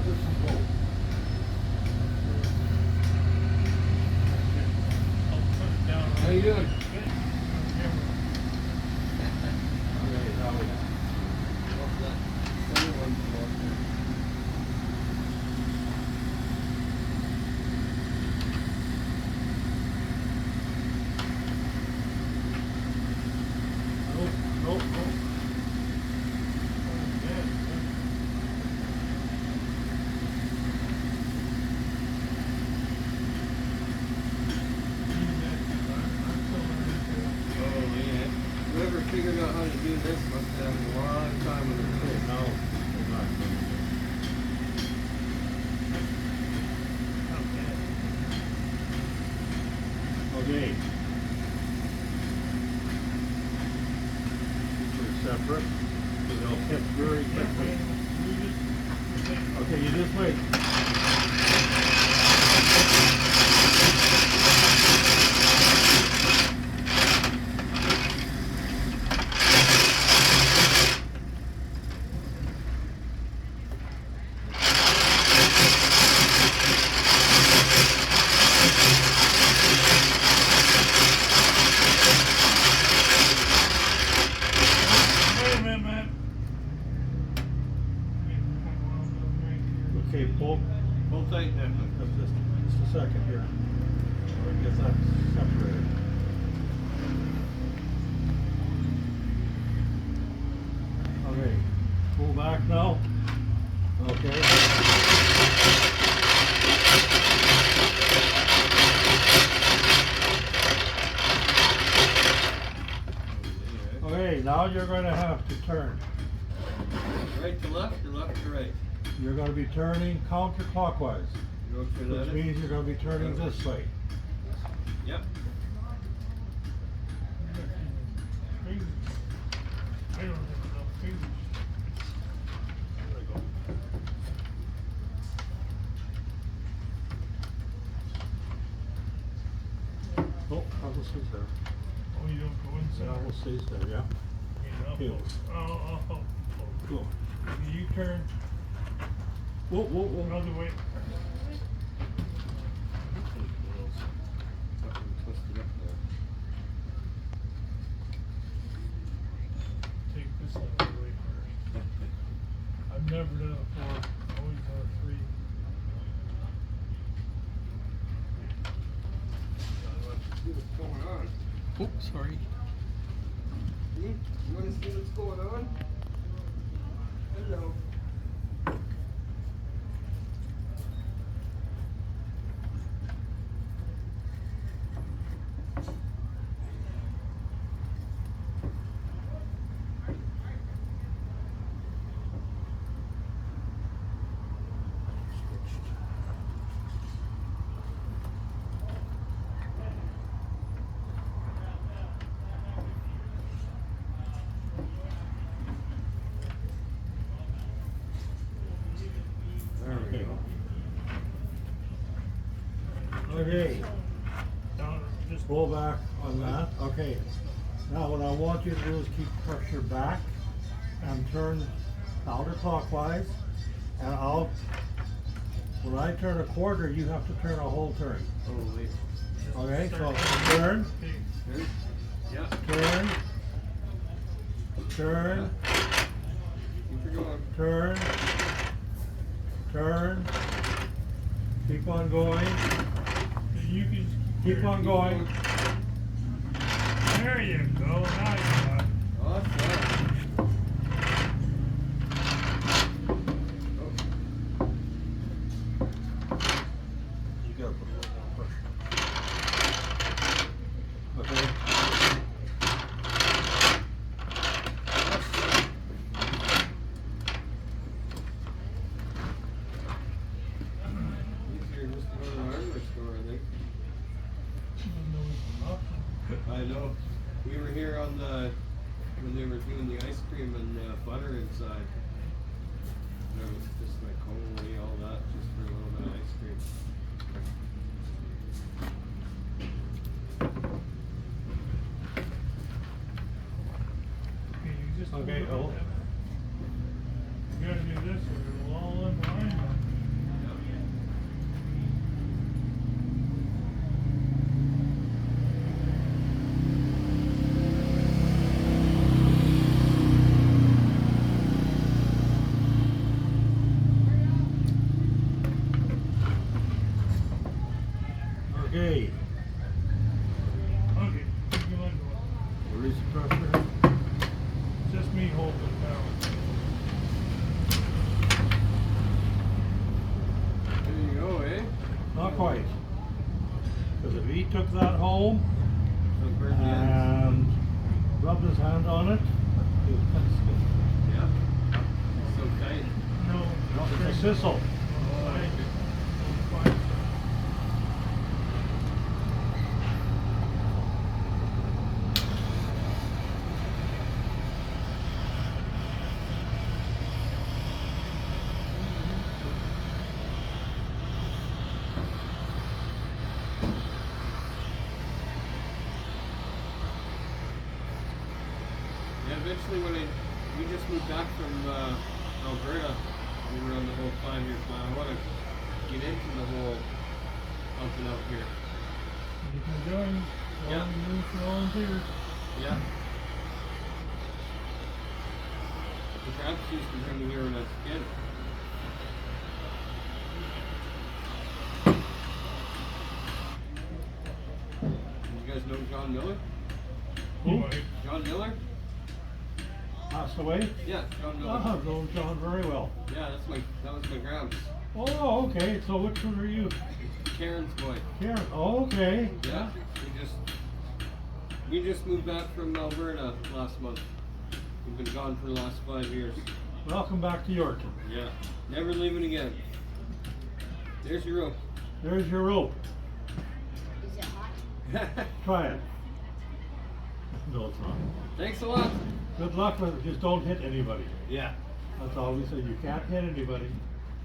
this is low. I'll put it down. How you doing? Good. On camera. Okay, now we what's that? Center one's lost there. Nope. Whoever figured out how to do this must have a long time with their kids. No, it's not. Okay. These are separate, so they'll fit very quickly. Okay, you just wait. Okay, pull tight then. Just a second here. Or get that separated. Okay, pull back now. Okay. Okay, now you're going to have to turn. Right to left or left to right? You're going to be turning counterclockwise, You okay with which that? means you're going to be turning this way. Yep. I don't have enough fingers. There we go. Oh, I will stays there. Oh, you don't go inside? Yeah, I will stays there, yeah. Yeah, Cool. Cool. You turn Whoa. other way. Twisted up there. Take this out of the way first. I've never done it before. Always done it free. See what's going on. Oh, sorry. See? You want to see what's going on? Hello. There we go. Okay, Down, just pull back on that. Okay. Now what I want you to do is keep pressure back and turn counterclockwise. And when I turn a quarter, you have to turn a whole turn. Oh, wait. Okay, so turn, Here? Yeah. turn, Keep her going. turn, keep on going, you can keep on going. There you go. Now you got it. Awesome. You gotta put a little more pressure. Okay. Easier just to go to the hardware store, I think. I know. We were here on when they were doing the ice cream and butter inside. And it was just like, holy, all that just for a little bit of ice cream. Okay, you just Okay, hold it hold. up. You gotta do this or it'll all unwind on you. quite. Because if he took that home So burn the ends. and rubbed his hand on it, it would cut skin. Yeah. It's so tight. No. No, it's a sisal. Oh, Right. okay. Fine. Yeah, eventually we just moved back from Alberta, we were on the whole 5-year plan. I want to get into the whole up and out here. You can join. Yeah. New volunteers. Yeah. The Traps used to bring me here when I was a kid. You guys know John Miller? You Who? might. John Miller? Passed away? Yeah, John Miller. I've known John very well. Yeah, that was my gramps. Oh, okay. So which one are you? Karen's boy. Karen. Oh, okay. Yeah. We just moved back from Alberta last month. We've been gone for the last 5 years. Welcome back to Yorkton. Yeah. Never leaving again. There's your rope. There's your rope. Is it hot? Try it. No, it's not. Thanks a lot. Good luck with it. Just don't hit anybody. Yeah. That's all we say. You can't hit anybody.